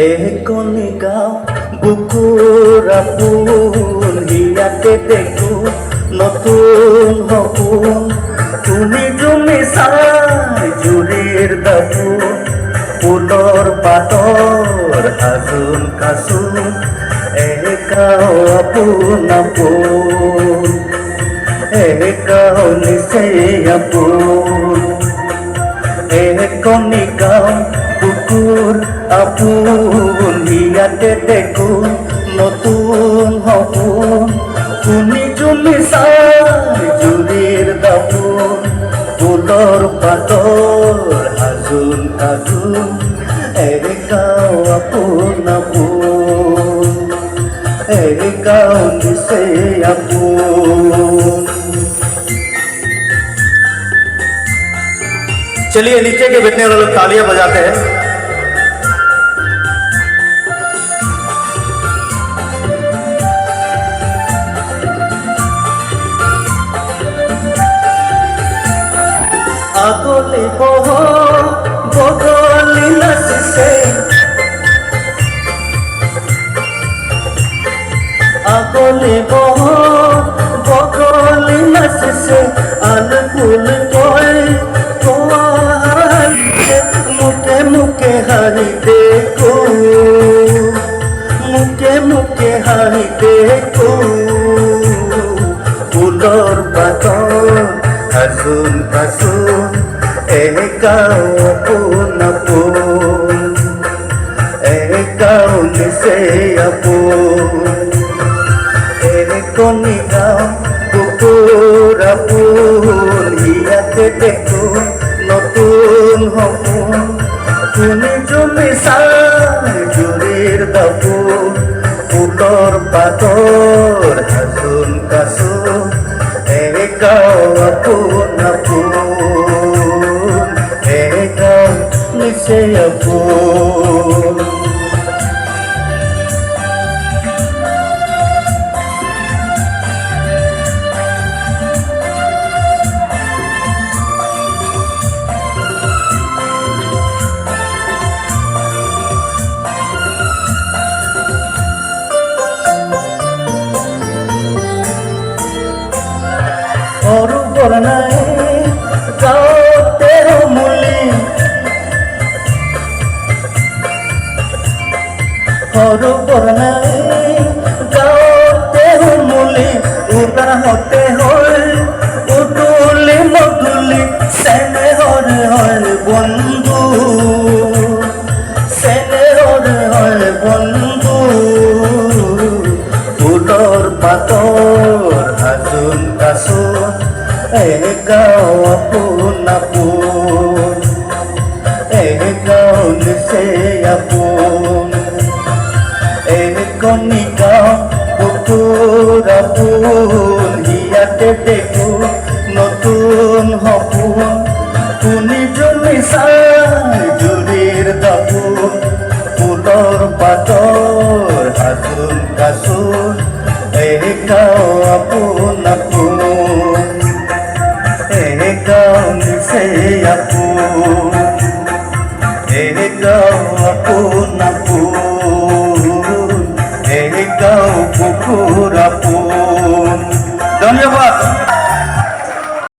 এখনি গাঁও বুকুৰ আপোন হিয়াতে দেখো নতুন সপোন তুমি চাই জুৰিৰ দাপোন ফুলৰ পাতৰ আজোন কাচোন গাঁও আপোন আপোন গাঁও নিচেই আপোন এখনি গাঁও বুকুৰ আপোন হিয়াতে দেখো নতুন সপোন তুমি চাই জুৰিৰ দাপোন ফুলৰ পাতৰ আজোন কাজোন গাঁও আপোন আপোন গাঁও নিচেই আপোন। चलिए नीचे के बैठने वाले लोग तालियां बजाते हैं। আগলে বহ বগলি নাচিছে আগলে বহ বগলি নাচিছে আলকুল কয় মুখে মুখে হারি দেখো মুখে মুখে হারি দেখো ফুলৰ পাতৰ আজোন কাচোন গাঁও আপোন আপোন গাঁও নিচেই আপোন এখনি গাঁও বুকুৰ আপোন হিয়াতে দেখো নতুন সপোন তুমি চাই জুৰিৰ দাপোন ফুলৰ পাতৰ আজোন কাচোন গাঁও আপোন আপোন গাঁও নিচেই আপোন। অৰুবৰ নাই গাঁৱতে মুলি অৰুবৰ নাই গাঁৱতে মুলি উদাহতে হয় উদুলি মধুলি চেনেহৰ হয় বন্ধু চেনেহৰ হয় বন্ধু ফুলৰ পাতৰ আজোন কাচোন গাঁও আপোন আপোন গাঁও নিচেই আপোন এখনি গাঁও বুকুৰ আপোন হিয়াতে দেখো নতুন সপোন তুমি চাই জুৰিৰ দাপোন ফুলৰ পাতৰ আজোন কাচোন গাঁও আপোন আপোন গাঁও নিচেই আপোন।